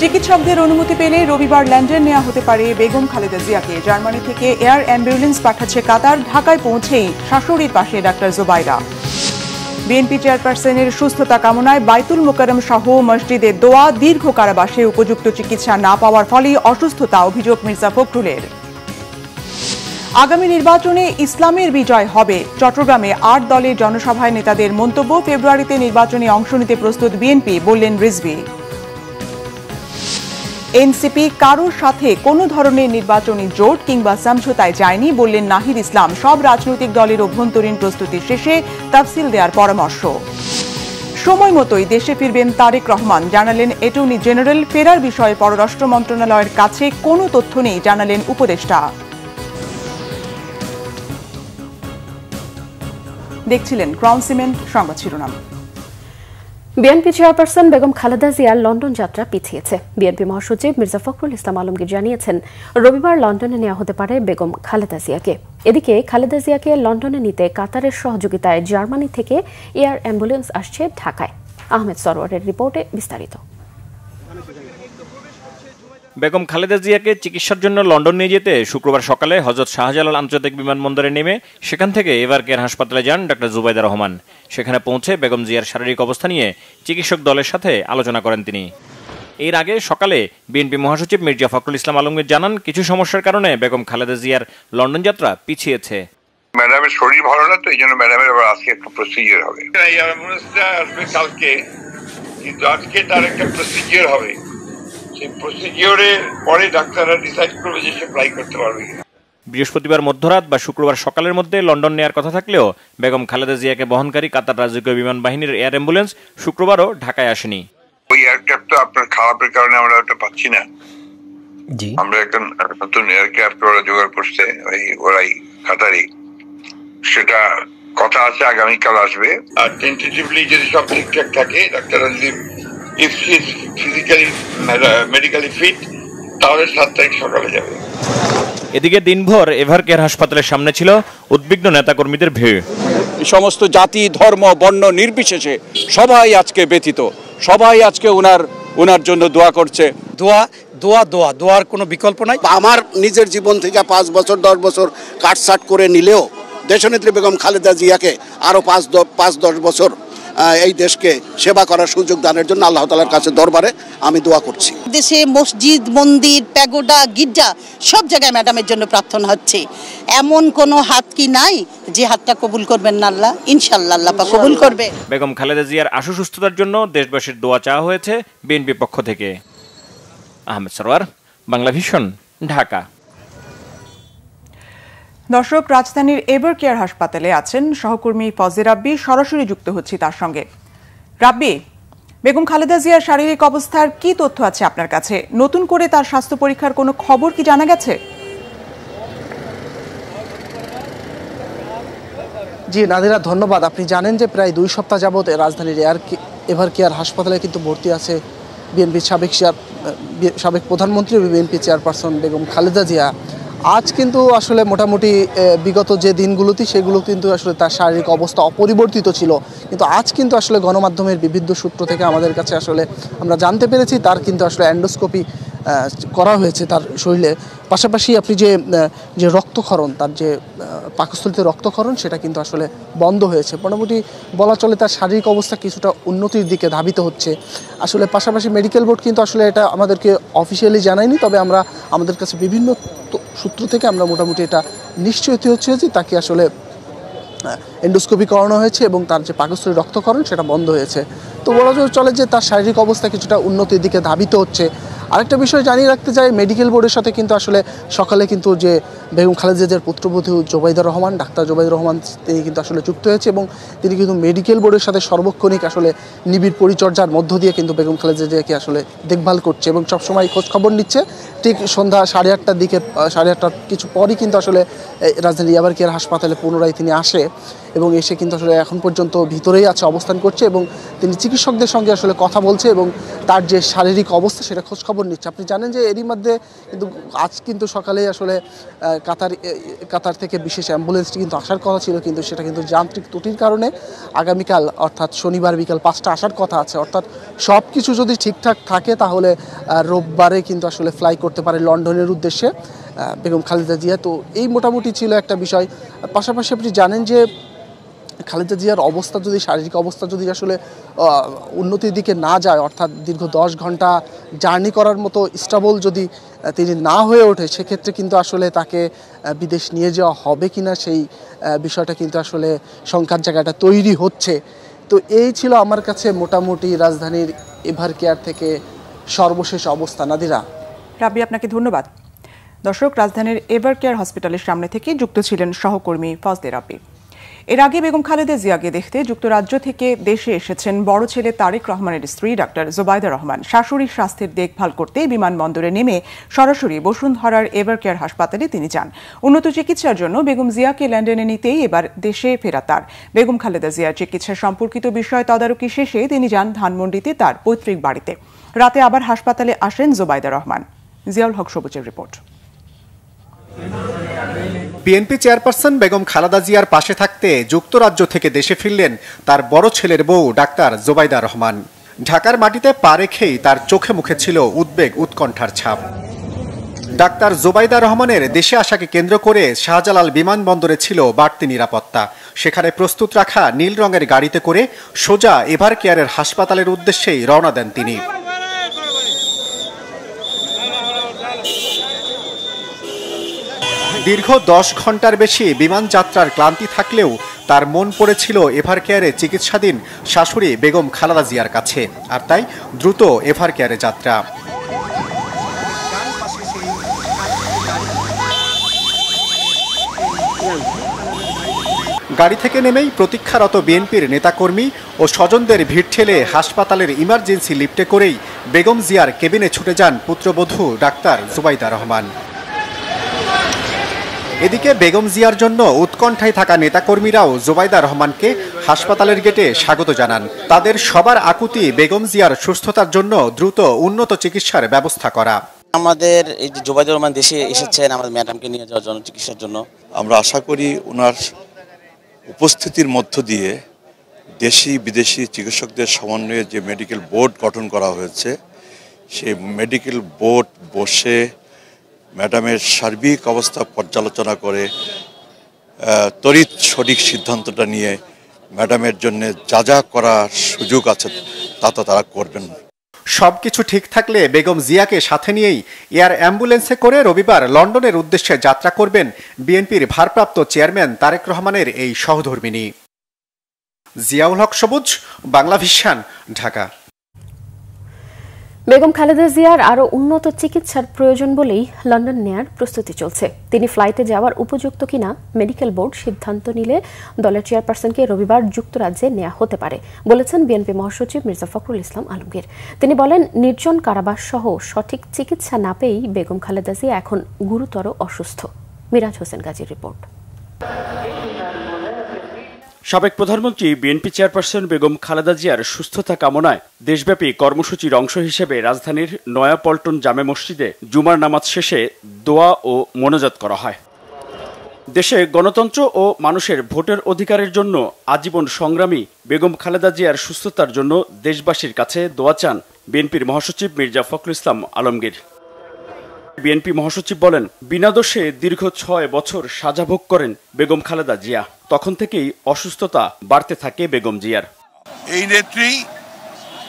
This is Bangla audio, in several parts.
চিকিৎসকদের অনুমতি পেলে রবিবার লন্ডন নেওয়া হতে পারে বেগম খালেদা জিয়াকে। জার্মানি থেকে এয়ার অ্যাম্বুলেন্স পাঠাচ্ছে কাতার। ঢাকায় পৌঁছেই শাশুড়ির পাশে ডাক্তার জুবাইদা। বিএনপি চেয়ারপারসনের সুস্থতা কামনায় বাইতুল মোকাররম সহ মসজিদে দোয়া। দীর্ঘ কারাবাসে উপযুক্ত চিকিৎসা না পাওয়ার ফলে অসুস্থতা, অভিযোগ মির্জা ফখরুলের। আগামী নির্বাচনে ইসলামের বিজয় হবে। চট্টগ্রামে ৮ দলের জনসভায় নেতাদের মন্তব্য। ফেব্রুয়ারিতে নির্বাচনে অংশ নিতে প্রস্তুত বিএনপি, বললেন রিজভী। এনসিপি কারোর সাথে কোনো ধরনের নির্বাচনী জোট কিংবা সমঝোতায় যায়নি, বললেন নাহিদ ইসলাম। সব রাজনৈতিক দলের অভ্যন্তরীণ প্রস্তুতি শেষে তাফসিল দেওয়ার পরামর্শ। সময় মতোই দেশে ফিরবেন তারেক রহমান, জানালেন অ্যাটর্নি জেনারেল। ফেরার বিষয়ে পররাষ্ট্র মন্ত্রণালয়ের কাছে কোনো তথ্য নেই, জানালেন উপদেষ্টা। দেখছিলেন ক্রাউন সিমেন্ট সংবাদ শিরোনাম। বিএনপি চেয়ারপারসন বেগম খালেদা জিয়ার লন্ডন যাত্রা পিছিয়েছে। বিএনপি মহাসচিব মির্জা ফখরুল ইসলাম আলমগীর জানিয়েছেন, রবিবার লন্ডনে নেওয়া হতে পারে বেগম খালেদা জিয়াকে। এদিকে খালেদা জিয়াকে লন্ডনে নিতে কাতারের সহযোগিতায় জার্মানি থেকে এয়ার অ্যাম্বুলেন্স আসছে ঢাকায়। আহমেদ সরওয়ারের রিপোর্টে বিস্তারিত। বেগম খালেদা জিয়াকে চিকিৎসার জন্য লন্ডন নিয়ে যেতে শুক্রবার সকালে হযরত শাহজালাল আন্তর্জাতিক বিমানবন্দরে নেমে সেখান থেকে এভার কেয়ার হাসপাতালে যান ডাক্তার জুবাইদা রহমান। সেখানে পৌঁছে বেগম জিয়ার শারীরিক অবস্থা নিয়ে চিকিৎসক দলের সাথে আলোচনা করেন তিনি। এর আগে সকালে বিএনপি মহাসচিব মির্জা ফখরুল ইসলাম আলমগীর জানান, কিছু সমস্যার কারণে বেগম খালেদা জিয়ার লন্ডন যাত্রা পিছিয়েছে। ম্যাডামের শরীর ভালো না, তো এই জন্য ম্যাডামের আবার আজকে একটা প্রসিজিওর হবে। অ্যাম্বুলেন্সটা আসবে কালকে, কিন্তু আজকে তার একটা প্রসিজিওর হবে। সেই প্রসিজিওরের পরে ডাক্তাররা ডিসাইড করবে যে সে ফ্লাই করতে পারবে কিনা। বৃহস্পতিবার মধ্যরাত বা শুক্রবার সকালের মধ্যে লন্ডন নেয়ার কথা থাকলেও বেগম খালেদা জিয়াকে বহনকারী কাতার রাজকীয় বিমান বাহিনীর এয়ার অ্যাম্বুলেন্স শুক্রবারও ঢাকায় আসেনি। ওই এয়ারক্রাফট তো আপনার খারাপের কারণে আমরা ওটা পাচ্ছি না। আমরা একটা নতুন এয়ারক্রাফট ওরা জোগাড় করছে, ওরাই কাতারি। সেটা কথা আছে আগামীকাল আসবে। আর টেন্টেটিভলি যদি সব ঠিকঠাক থাকে, ডাক্তাররা যদি if she is physically medically fit, তাহলে 7 তারিখ সকালে যাবে। এদিকে দিনভর এভার কেয়ার হাসপাতালের সামনে ছিল উদ্বিগ্ন নেতাকর্মীদের ভিড়। সমস্ত জাতি, ধর্ম, বর্ণ নির্বিশেষে সবাই আজকে ব্যথিত। সবাই আজকে ওনার জন্য দোয়া করছে। দোয়ার কোনো বিকল্প নাই। আমার নিজের জীবন থেকে 5 বছর 10 বছর কাটছাট করে নিলেও দেশনেত্রী বেগম খালেদা জিয়াকে আরো 5-10 বছর এই দেশকে সেবা করার সুযোগ দানের জন্য আল্লাহ তাআলার কাছে দরবারে আমি দোয়া করছি। দেশে মসজিদ, মন্দির, প্যাগোডা, গির্জা সব জায়গায় ম্যাডামের জন্য প্রার্থনা হচ্ছে। এমন কোনো হাত কি নাই যে হাতটা কবুল করবেন না আল্লাহ? ইনশাআল্লাহ আল্লাহ পাক কবুল করবে। বেগম খালেদা জিয়ার আশু সুস্থতার জন্য দেশবাসীর দোয়া চাওয়া হয়েছে বিএনপি পক্ষ থেকে। আহমেদ সরওয়ার, বাংলা ভিশন, ঢাকা। দর্শক, রাজধানীর এভার কেয়ার হাসপাতালে আছেন সহকর্মী ফজলে রাব্বি। সরাসরি যুক্ত হচ্ছি তার সঙ্গে। রাব্বি, বেগম খালেদা জিয়ার শারীরিক অবস্থার কি তথ্য আছে আপনার কাছে? নতুন করে তার স্বাস্থ্য পরীক্ষার কোনো খবর কি জানা গেছে? জি নাদিরা, ধন্যবাদ। আপনি জানেন যে প্রায় 2 সপ্তাহ যাবৎ রাজধানীর এভার কেয়ার হাসপাতালে কিন্তু ভর্তি আছে বিএনপির সাবেক প্রধানমন্ত্রী ও বিএনপি চেয়ারপারসন বেগম খালেদা জিয়া। আজ কিন্তু আসলে মোটামুটি বিগত যে দিনগুলোতে সেগুলো কিন্তু আসলে তার শারীরিক অবস্থা অপরিবর্তিত ছিল, কিন্তু আজ কিন্তু আসলে গণমাধ্যমের বিভিন্ন সূত্র থেকে আমাদের কাছে আসলে আমরা জানতে পেরেছি তার কিন্তু আসলে এন্ডোস্কোপি করা হয়েছে তার শরীরে। পাশাপাশি আপনি যে রক্তক্ষরণ, তার যে পাকস্থলীতে রক্তক্ষরণ, সেটা কিন্তু আসলে বন্ধ হয়েছে। মোটামুটি বলা চলে তার শারীরিক অবস্থা কিছুটা উন্নতির দিকে ধাবিত হচ্ছে। আসলে পাশাপাশি মেডিকেল বোর্ড কিন্তু আসলে এটা আমাদেরকে অফিসিয়ালি জানায়নি, তবে আমাদের কাছে বিভিন্ন সূত্র থেকে আমরা মোটামুটি এটা নিশ্চিত হচ্ছে যে তাকে আসলে এন্ডোস্কোপি করানো হয়েছে এবং তার যে পাকস্থলীর রক্তক্ষরণ সেটা বন্ধ হয়েছে। তো বলা চলে যে তার শারীরিক অবস্থা কিছুটা উন্নতির দিকে ধাবিত হচ্ছে। আরেকটা বিষয় জানিয়ে রাখতে চাই, মেডিকেল বোর্ডের সাথে কিন্তু আসলে সকালে কিন্তু যে বেগম খালেদা জিয়ার পুত্রবধূ জুবাইদা রহমান, ডাক্তার জুবাইদা রহমান, তিনি কিন্তু আসলে যুক্ত হয়েছে এবং তিনি কিন্তু মেডিকেল বোর্ডের সাথে সর্বক্ষণিক আসলে নিবিড় পরিচর্যার মধ্য দিয়ে কিন্তু বেগম খালেদা জিয়াকে আসলে দেখভাল করছে এবং সবসময় খোঁজ খবর নিচ্ছে। ঠিক সন্ধ্যা 8:30টার দিকে, 8:30টার কিছু পরই কিন্তু আসলে রাজধানী এভার কেয়ার হাসপাতালে পুনরায় তিনি আসে এবং এসে কিন্তু আসলে এখন পর্যন্ত ভিতরেই আছে, অবস্থান করছে এবং তিনি চিকিৎসকদের সঙ্গে আসলে কথা বলছে এবং তার যে শারীরিক অবস্থা সেটা খোঁজখবর নিচ্ছে। আপনি জানেন যে এরই মধ্যে কিন্তু আজ কিন্তু সকালেই আসলে কাতার থেকে বিশেষ অ্যাম্বুলেন্সটি কিন্তু আসার কথা ছিল, কিন্তু সেটা কিন্তু যান্ত্রিক ত্রুটির কারণে আগামীকাল অর্থাৎ শনিবার বিকাল 5টা আসার কথা আছে। অর্থাৎ সব কিছু যদি ঠিকঠাক থাকে তাহলে রোববারে কিন্তু আসলে ফ্লাই করতে পারে লন্ডনের উদ্দেশ্যে বেগম খালেদা জিয়া। তো এই মোটামুটি ছিল একটা বিষয়। পাশাপাশি আপনি জানেন যে খালেদা জিয়ার অবস্থা যদি, শারীরিক অবস্থা যদি আসলে উন্নতির দিকে না যায়, অর্থাৎ দীর্ঘ 10 ঘন্টা জার্নি করার মতো স্টেবল যদি তিনি না হয়ে ওঠে, সেক্ষেত্রে কিন্তু আসলে তাকে বিদেশ নিয়ে যাওয়া হবে কিনা সেই বিষয়টা কিন্তু আসলে শঙ্কার জায়গাটা তৈরি হচ্ছে। তো এই ছিল আমার কাছে মোটামুটি রাজধানীর এভার কেয়ার থেকে সর্বশেষ অবস্থা। নাদিরা, রাবি, আপনাকে ধন্যবাদ। দর্শক, রাজধানীর এভার কেয়ার হসপিটালের সামনে থেকে যুক্ত ছিলেন সহকর্মী ফজলে রাব্বি। এর আগে বেগম খালেদা জিয়াকে দেখতে যুক্তরাজ্য থেকে দেশে এসেছেন বড় ছেলে তারেক রহমানের স্ত্রী ডাক্তার জোবাইদা রহমান। শাশুড়ির স্বাস্থ্যের দেখভাল করতে বিমানবন্দরে নেমে সরাসরি বসুন্ধরার এভার কেয়ার হাসপাতালে তিনি যান। উন্নত চিকিৎসার জন্য বেগম জিয়াকে লন্ডনে নিতেই এবার দেশে ফেরা তার। বেগম খালেদা জিয়ার চিকিৎসা সম্পর্কিত বিষয় তদারকি শেষে তিনি যান ধানমন্ডিতে তার পৈতৃক বাড়িতে। রাতে আবার হাসপাতালে আসেন জোবাইদা রহমান। জিয়াউল হক সবুজের report. BNP chairperson Begum Khaleda জিয়ার পাশে থাকতে যুক্তরাজ্য থেকে দেশে ফিরলেন তার বড় ছেলের বউ ডাক্তার জোবাইদা রহমান। ঢাকার মাটিতে পা রেখেই তার চোখে মুখে ছিল উদ্বেগ, উৎকণ্ঠার ছাপ। ডাক্তার জোবাইদা রহমানের দেশে আসাকে কেন্দ্র করে শাহজালাল বিমানবন্দরে ছিল বাড়তি নিরাপত্তা। সেখানে প্রস্তুত রাখা নীল রঙের গাড়িতে করে সোজা এভার কেয়ারের হাসপাতালের উদ্দেশ্যেই রওনা দেন তিনি। দীর্ঘ 10 ঘন্টার বেশি বিমান যাত্রার ক্লান্তি থাকলেও তার মন পড়েছিল এভার কেয়ারে চিকিৎসাধীন শাশুড়ি বেগম খালেদা জিয়ার কাছে, আর তাই দ্রুত এভার কেয়ারে যাত্রা। গাড়ি থেকে নেমেই প্রতীক্ষারত বিএনপির নেতাকর্মী ও স্বজনদের ভিড় ঠেলে হাসপাতালের ইমার্জেন্সি লিফটে করেই বেগম জিয়ার কেবিনে ছুটে যান পুত্রবধূ ডাক্তার জোবাইদা রহমান। এদিকে বেগম জিয়ার জন্য উৎকণ্ঠায় থাকা নেতাকর্মীরাও জোবাইদা রহমানকে হাসপাতালের গেটে স্বাগত জানান। তাদের সবার আকুতি বেগম জিয়ার সুস্থতার জন্য দ্রুত উন্নত চিকিৎসার ব্যবস্থা করা। আমাদের এই যে জোবাইদা রহমান দেশে এসেছেন আমাদের ম্যাডামকে নিয়ে যাওয়ার জন্য, চিকিৎসার জন্য। আমরা আশা করি ওনার উপস্থিতির মধ্য দিয়ে দেশি বিদেশি চিকিৎসকদের সমন্বয়ে যে মেডিকেল বোর্ড গঠন করা হয়েছে, সেই মেডিকেল বোর্ড বসে ম্যাডামের সার্বিক অবস্থা পর্যালোচনা করে তড়িৎ সঠিক সিদ্ধান্তটা নিয়ে ম্যাডামের জন্য যা যা করার সুযোগ আছে তা তো তারা করবেন। সবকিছু ঠিক থাকলে বেগম জিয়াকে সাথে নিয়েই এয়ার অ্যাম্বুলেন্সে করে রবিবার লন্ডনের উদ্দেশ্যে যাত্রা করবেন বিএনপির ভারপ্রাপ্ত চেয়ারম্যান তারেক রহমানের এই সহধর্মিণী। জিয়াউল হক সবুজ, বাংলা ভিশন, ঢাকা। বেগম খালেদা জিয়ার আরও উন্নত চিকিৎসার প্রয়োজন বলেই লন্ডন নেয়ার প্রস্তুতি চলছে। তিনি ফ্লাইটে যাওয়ার উপযুক্ত কিনা মেডিকেল বোর্ড সিদ্ধান্ত নিলে দলের চেয়ারপারসনকে রবিবার যুক্তরাজ্যে নেওয়া হতে পারে বলেছেন বিএনপি মহাসচিব মির্জা ফখরুল ইসলাম আলমগীর। তিনি বলেন, নির্জন কারাবাস সহ সঠিক চিকিৎসা না পেয়েই বেগম খালেদা জিয়া এখন গুরুতর অসুস্থ। মিরাজ হোসেন গাজীর রিপোর্ট। সাবেক প্রধানমন্ত্রী বিএনপি চেয়ারপারসন বেগম খালেদা জিয়ার সুস্থতা কামনায় দেশব্যাপী কর্মসূচির অংশ হিসেবে রাজধানীর নয়াপল্টন জামে মসজিদে জুমার নামাজ শেষে দোয়া ও মোনাজাত করা হয়। দেশে গণতন্ত্র ও মানুষের ভোটের অধিকারের জন্য আজীবন সংগ্রামী বেগম খালেদা জিয়ার সুস্থতার জন্য দেশবাসীর কাছে দোয়া চান বিএনপির মহাসচিব মির্জা ফখরুল ইসলাম আলমগীর। বিএনপি মহাসচিব বলেন, বিনা দোষে দীর্ঘ 6 বছর সাজা ভোগ করেন বেগম খালেদা জিয়া। তখন থেকেই অসুস্থতা বাড়তে থাকে বেগম জিয়ার। এই নেত্রী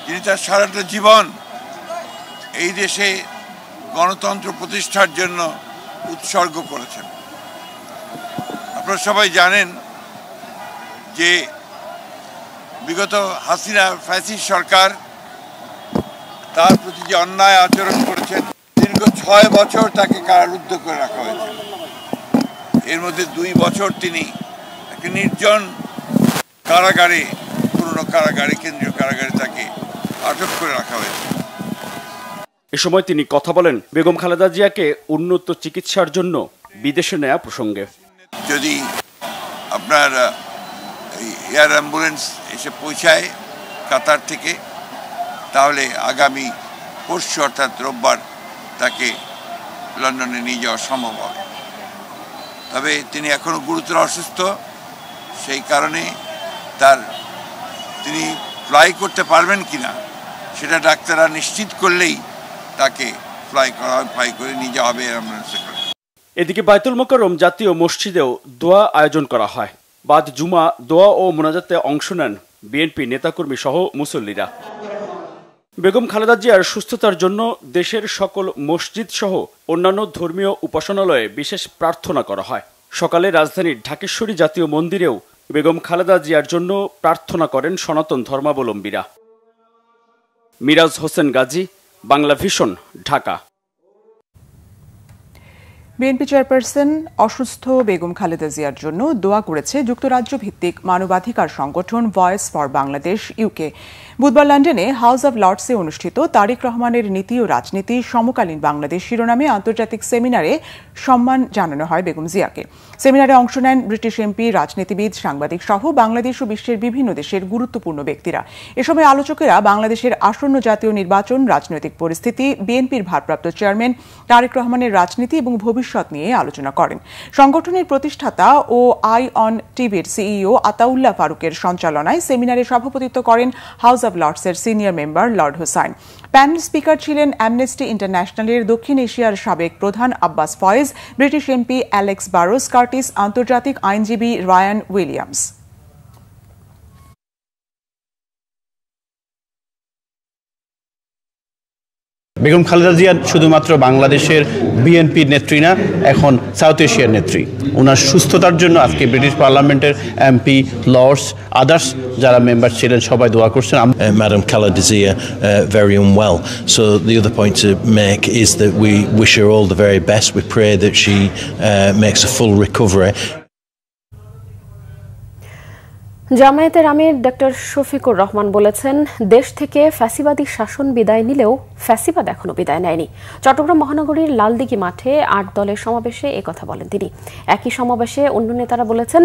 যিনি তার সারাটা জীবন এই দেশে গণতন্ত্র প্রতিষ্ঠার জন্য উৎসর্গ করেছেন। আপনারা সবাই জানেন যে বিগত হাসিনা ফ্যাসিস্ট সরকার তার প্রতি যে অন্যায় আচরণ করেছেন, দীর্ঘ 6 বছর তাকে কারারুদ্ধ করে রাখা হয়েছে। এর মধ্যে 2 বছর তিনি একটা নির্জন কারাগারে, পুরনো কারাগারে, কেন্দ্রীয় কারাগারে তাকে আটক করে রাখা হয়েছে। এ সময় তিনি কথা বলেন বেগম খালেদা জিয়াকে উন্নত চিকিৎসার জন্য বিদেশে নেওয়া প্রসঙ্গে। যদি আপনার এয়ার অ্যাম্বুলেন্স এসে পৌঁছায় কাতার থেকে, তাহলে আগামী পরশু অর্থাৎ রোববার তাকে লন্ডনে নিয়ে যাওয়া সম্ভব হবে। তবে তিনি এখনও গুরুতর অসুস্থ, সেই কারণে তিনি ফ্লাই করতে পারবেন কিনা সেটা ডাক্তাররা নিশ্চিত করলেই তাকে ফ্লাই করে নিয়ে যাওয়া হবে অ্যাম্বুলেন্সে করে। এদিকে বায়তুল মোকাররম জাতীয় মসজিদেও দোয়া আয়োজন করা হয়। বাদ জুমা দোয়া ও মোনাজাতে অংশ নেন বিএনপি নেতাকর্মী সহ মুসল্লিরা। বেগম খালেদা জিয়ার সুস্থতার জন্য দেশের সকল মসজিদ সহ অন্যান্য ধর্মীয় উপাসনালয়ে বিশেষ প্রার্থনা করা হয়। সকালে রাজধানীর ঢাকেশ্বরী জাতীয় মন্দিরেও বেগম খালেদা জিয়ার জন্য প্রার্থনা করেন সনাতন ধর্মাবলম্বীরা। মিরাজ হোসেন গাজী, বাংলা ভিশন, ঢাকা। বিএনপি চেয়ারপারসন অসুস্থ বেগম খালেদা জিয়ার জন্য দোয়া করেছে যুক্তরাজ্য ভিত্তিক মানবাধিকার সংগঠন ভয়েস ফর বাংলাদেশ ইউকে। বুধবার লন্ডনে হাউস অব লর্ডসে অনুষ্ঠিত তারেক রহমানের নীতি ও রাজনীতি সমকালীন বাংলাদেশ শিরোনামে আন্তর্জাতিক সেমিনারে সম্মান জানানো হয় বেগম জিয়াকে। সেমিনারে অংশ নেন ব্রিটিশ এমপি, রাজনীতিবিদ, সাংবাদিক সহ বাংলাদেশ ও বিশ্বের বিভিন্ন দেশের গুরুত্বপূর্ণ ব্যক্তিরা। এ সময় আলোচকেরা বাংলাদেশের আসন্ন জাতীয় নির্বাচন, রাজনৈতিক পরিস্থিতি, বিএনপির ভারপ্রাপ্ত চেয়ারম্যান তারেক রহমানের রাজনীতি এবং ভবিষ্যৎ নিয়ে আলোচনা করেন। সংগঠনের প্রতিষ্ঠাতা ও আই অন টিভির সিইও আতাউল্লাহ ফারুকের সঞ্চালনায় সেমিনারে সভাপতিত্ব করেন হাউস অব লর্ডসের senior member Lord Hussain. Panel speaker ছিলেন অ্যামনেস্টি ইন্টারন্যাশনালের দক্ষিণ এশিয়ার সাবেক প্রধান Abbas Faiz, British MP Alex Barros Curtis, আন্তর্জাতিক আইনজীবী রায়ান উইলিয়ামস। বেগম খালেদা জিয়া শুধুমাত্র বাংলাদেশের বিএনপির নেত্রী না, এখন সাউথ এশিয়ার নেত্রী। ওনার সুস্থতার জন্য আজকে ব্রিটিশ পার্লামেন্টের এমপি, লর্ডস, আদার্স যারা মেম্বার ছিলেন সবাই দোয়া করছেন। Madam Khaleda Zia very unwell, so the other point to make is that we wish her all the very best. We pray that she makes a full recovery. জামায়াতের আমির ডক্টর শফিকুর রহমান বলেছেন, দেশ থেকে ফ্যাসিবাদী শাসন বিদায় নিলেও ফ্যাসিবাদ এখনো বিদায় নেয়নি। চট্টগ্রাম মহানগরীর লালদিঘি মাঠে ৮ দলের সমাবেশে একথা বলেন তিনি। একই সমাবেশে অন্য নেতারা বলেছেন,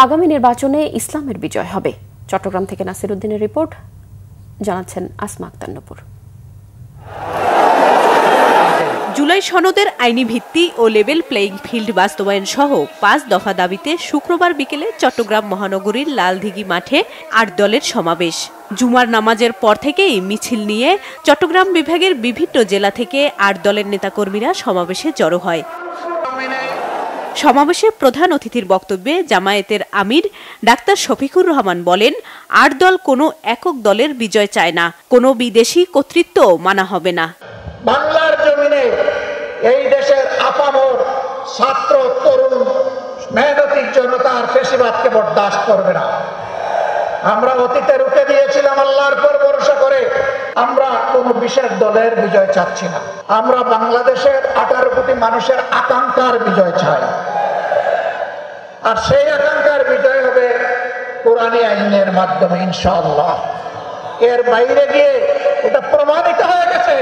আগামী নির্বাচনে ইসলামের বিজয় হবে। চট্টগ্রাম থেকে নাসির উদ্দিনের রিপোর্ট, জানাচ্ছেন আসমা আক্তার নূপুর। জুলাই সনদের আইনি ভিত্তি ও লেভেল প্লেইং ফিল্ড বাস্তবায়ন সহ ৫ দফা দাবিতে শুক্রবার বিকেলে চট্টগ্রাম মহানগরীর লালদিঘি মাঠে ৮ দলের সমাবেশ। জুমার নামাজের পর থেকেই মিছিল নিয়ে চট্টগ্রাম বিভাগের বিভিন্ন জেলা থেকে ৮ দলের নেতাকর্মীরা সমাবেশে জড়ো হয়। সমাবেশে প্রধান অতিথির বক্তব্যে জামায়াতের আমির ডাক্তার শফিকুর রহমান বলেন, ৮ দল কোনো একক দলের বিজয় চায় না, কোনো বিদেশি কর্তৃত্ব মানা হবে না। বাংলার জমিনে এই দেশের আপামর ছাত্র, তরুণ, মেহনতি জনতার ফ্যাসিবাদকে বরদাস্ত করবে না। আমরা অতীতে রুখে দিয়েছিলাম আল্লাহর উপর ভরসা করে। আমরা কোনো বিশেষ দলের বিজয় চাচ্ছি না। আমরা বাংলাদেশের 18 কোটি মানুষের আকাঙ্ক্ষার বিজয় চাই, আর সেই আকাঙ্ক্ষার বিজয় হবে কোরআনী আইনের মাধ্যমে ইনশাআল্লাহ। এর বাইরে গিয়ে এটা প্রমাণিত হয়ে গেছে,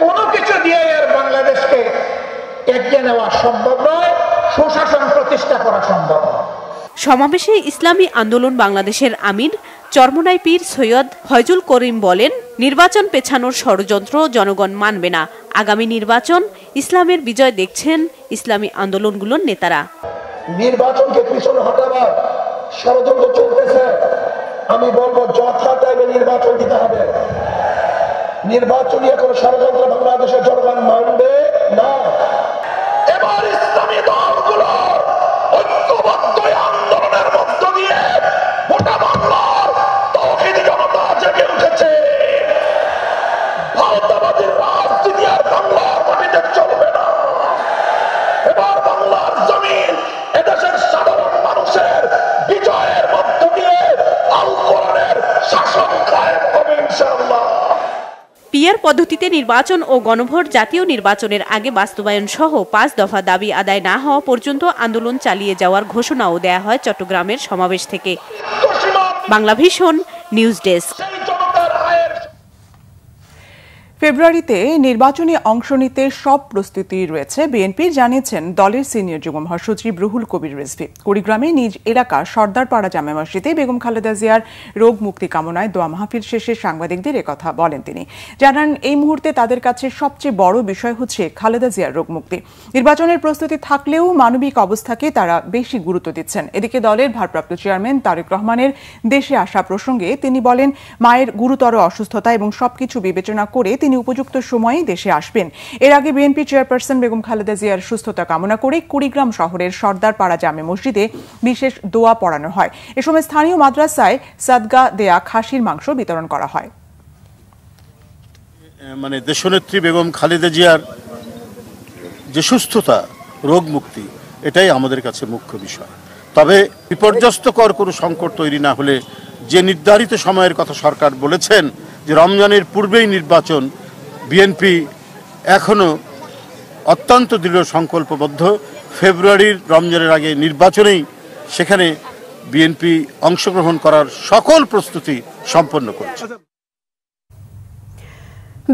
কোনো কিছু দিয়ে এর বাংলাদেশকে এগিয়ে নেওয়া সম্ভব নয়, সুশাসন প্রতিষ্ঠা করা সম্ভব নয়। সমাবেশে ইসলামী আন্দোলন বাংলাদেশের আমির চরমোনাই পীর সৈয়দ ফয়জুল করিম বলেন, নির্বাচন পেছানোর ষড়যন্ত্র জনগণ মানবে না। আগামী নির্বাচন ইসলামের বিজয় দেখছেন ইসলামী আন্দোলনগুলোর নেতারা। নির্বাচনকে পিছনে হটাবার ষড়যন্ত্র চলতেছে। আমি বলবো যথা টাইমে নির্বাচন দিতে হবে। নির্বাচনী এখন ষড়যন্ত্র বাংলাদেশের জনগণ মানবে না। এবার ইসলামী দলগুলো ঐক্যবদ্ধ আন্দোলনের মধ্য দিয়ে গোটা বাংলার তৌহিদি জনতা জেগে উঠেছে। ভারতবাদীর রাজনীতি আর বাংলার মাটিতে চলবে না। এবার বাংলার জমিন এদেশের সাধারণ মানুষের বিজয়ের মধ্য দিয়ে আল কোরআনের শাসন কায়েম হবে ইনশাআল্লাহ। পিআর পদ্ধতিতে নির্বাচন ও গণভোট জাতীয় নির্বাচনের আগে বাস্তবায়ন সহ ৫ দফা দাবি আদায় না হওয়া পর্যন্ত আন্দোলন চালিয়ে যাওয়ার ঘোষণাও দেয়া হয় চট্টগ্রামের সমাবেশ থেকে। Bangla vision news desk. ফেব্রুয়ারিতে নির্বাচনে অংশ নিতে সব প্রস্তুতি রয়েছে বিএনপির, জানিয়েছেন দলের সিনিয়র যুগ্ম মহাসচিব রুহুল কবির রিজভী। কুড়িগ্রামে নিজ এলাকা সর্দারপাড়া জামে মসজিদে বেগম খালেদা জিয়ার রোগ মুক্তি কামনায় দোয়া মাহফিল শেষে সাংবাদিকদের একথা বলেন তিনি। জানান, এই মুহূর্তে তাদের কাছে সবচেয়ে বড় বিষয় হচ্ছে খালেদা জিয়ার রোগ মুক্তি। নির্বাচনের প্রস্তুতি থাকলেও মানবিক অবস্থাকে তারা বেশি গুরুত্ব দিচ্ছেন। এদিকে দলের ভারপ্রাপ্ত চেয়ারম্যান তারেক রহমানের দেশে আসা প্রসঙ্গে তিনি বলেন, মায়ের গুরুতর অসুস্থতা এবং সবকিছু বিবেচনা করে তিনি উপযুক্ত সময়ে দেশে আসবেন। এর আগে বিএনপি চেয়ারপারসন বেগম খালেদা জিয়ার সুস্থতা কামনা করে কুড়িগ্রাম শহরের সর্দারপাড়া জামে মসজিদে বিশেষ দোয়া পড়ানো হয়। এ সময় স্থানীয় মাদ্রাসায় সাদগা দেয়া খাসির মাংস বিতরণ করা হয়। দেশনেত্রী বেগম খালেদা জিয়ার যে সুস্থতা, রোগ মুক্তি, এটাই আমাদের কাছে মুখ্য বিষয়। তবে বিপর্যস্তকর কোনো সংকট তৈরি না হলে যে নির্ধারিত সময়ের কথা সরকার বলেছেন যে রমজানের পূর্বেই নির্বাচন, বিএনপি এখনো অত্যন্ত দৃঢ় সংকল্পবদ্ধ। ফেব্রুয়ারির রমজানের আগে নির্বাচনেই সেখানে বিএনপি অংশগ্রহণ করার সকল প্রস্তুতি সম্পন্ন করেছে।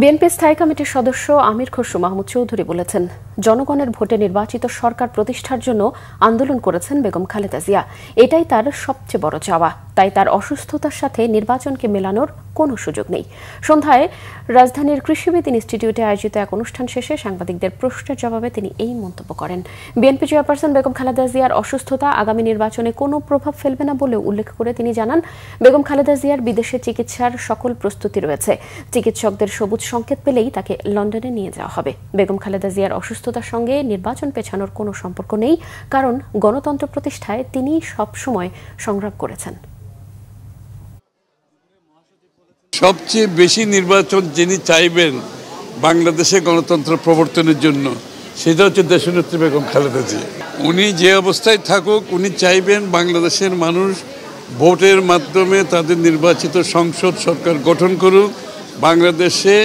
বিএনপি স্থায়ী কমিটির সদস্য আমির খসরু মাহমুদ চৌধুরী বলেছেন, জনগণের ভোটে নির্বাচিত সরকার প্রতিষ্ঠার জন্য আন্দোলন করেছেন বেগম খালেদা জিয়া। এটাই তার সবচেয়ে বড় চাওয়া। তাই তার অসুস্থতার সাথে নির্বাচনকে মেলানোর কোনো সুযোগ নেই। সন্ধ্যায় রাজধানীর কৃষিবিদ ইনস্টিটিউটে আয়োজিত এক অনুষ্ঠান শেষে সাংবাদিকদের প্রশ্নের জবাবে তিনি এই মন্তব্য করেন। বিএনপি চেয়ারপারসন বেগম খালেদা জিয়ার অসুস্থতা আগামী নির্বাচনে কোনো প্রভাব ফেলবে না বলেও উল্লেখ করে তিনি জানান, বেগম খালেদা জিয়ার বিদেশে চিকিৎসার সকল প্রস্তুতি রয়েছে। চিকিৎসকদের সবুজ সংকেত পেলেই তাকে লন্ডনে নিয়ে যাওয়া হবে। বেগম খালেদা জিয়ার অসুস্থতার সঙ্গে নির্বাচন পেছানোর কোনো সম্পর্ক নেই, কারণ গণতন্ত্র প্রতিষ্ঠায় তিনি সবসময় সংগ্রাম করেছেন। সবচেয়ে বেশি নির্বাচন যিনি চাইবেন বাংলাদেশে গণতন্ত্র প্রবর্তনের জন্য, সেটা হচ্ছে দেশনেত্রী বেগম খালেদা জিয়া। উনি যে অবস্থায় থাকুক, উনি চাইবেন বাংলাদেশের মানুষ ভোটের মাধ্যমে তাদের নির্বাচিত সংসদ সরকার গঠন করুক, বাংলাদেশে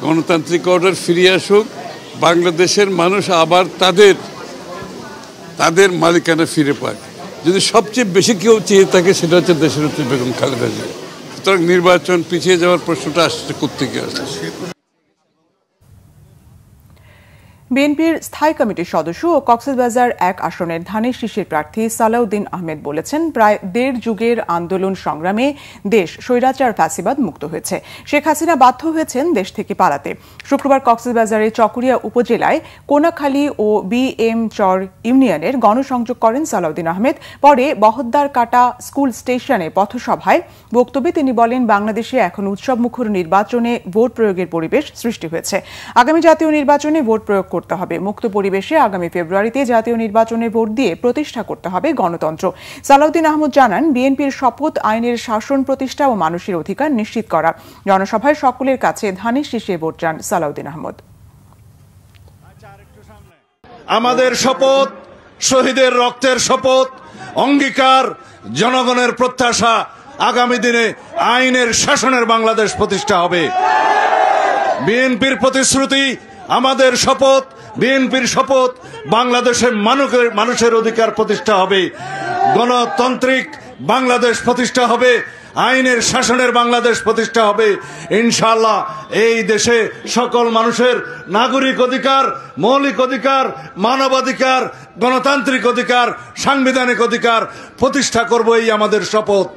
গণতান্ত্রিক অর্ডার ফিরিয়ে আসুক, বাংলাদেশের মানুষ আবার তাদের মালিকানা ফিরে পাক। যদি সবচেয়ে বেশি কেউ চেয়ে থাকে, সেটা হচ্ছে দেশনেত্রী বেগম খালেদা জিয়া। সুতরাং নির্বাচন পিছিয়ে যাওয়ার প্রশ্নটা আসছে কোত্থেকে আসছে। বিএনপির স্থায়ী কমিটির সদস্য ও কক্সবাজার 1 আসনের ধানের শীষের প্রার্থী সালাউদ্দিন আহমেদ বলেছেন, প্রায় 1.5 যুগের আন্দোলন সংগ্রামে দেশ স্বৈরাচার ফ্যাসিবাদ মুক্ত হয়েছে। শেখ হাসিনা বাধ্য হয়েছেন দেশ থেকে পালাতে। শুক্রবার কক্সবাজারের চকরিয়া উপজেলায় কোনাখালী ও বিএম চর ইউনিয়নের গণসংযোগ করেন সালাউদ্দিন আহমেদ। পরে বহদ্দার কাটা স্কুল স্টেশনে পথসভায় বক্তব্যে তিনি বলেন, বাংলাদেশে এখন উৎসবমুখর নির্বাচনে ভোট প্রয়োগের পরিবেশ সৃষ্টি হয়েছে। আগামী জাতীয় নির্বাচনে ভোট প্রয়োগ করতে হবে। মুক্ত পরিবেশে আগামী ফেব্রুয়ারিতে জাতীয় নির্বাচনে ভোট দিয়ে প্রতিষ্ঠা করতে হবে গণতন্ত্র। সালাউদ্দিন আহমেদ জানান, বিএনপির শপথ আইনের শাসন প্রতিষ্ঠা ও মানুষের অধিকার নিশ্চিত করা। জনসভায় সকলের কাছে ধানের শীষে ভোট চান সালাউদ্দিন আহমেদ। আমাদের শপথ, শহীদের রক্তের শপথ, অঙ্গীকার, জনগণের প্রত্যাশা, আগামী দিনে আইনের শাসনের বাংলাদেশ প্রতিষ্ঠা হবে। বিএনপির প্রতিশ্রুতি, আমাদের শপথ, বিএনপির শপথ, বাংলাদেশের মানুষের অধিকার প্রতিষ্ঠা হবে, গণতান্ত্রিক বাংলাদেশ প্রতিষ্ঠা হবে, আইনের শাসনের বাংলাদেশ প্রতিষ্ঠা হবে। ইনশাআল্লাহ এই দেশে সকল মানুষের নাগরিক অধিকার, মৌলিক অধিকার, মানবাধিকার, গণতান্ত্রিক অধিকার, সাংবিধানিক অধিকার প্রতিষ্ঠা করব, এই আমাদের শপথ।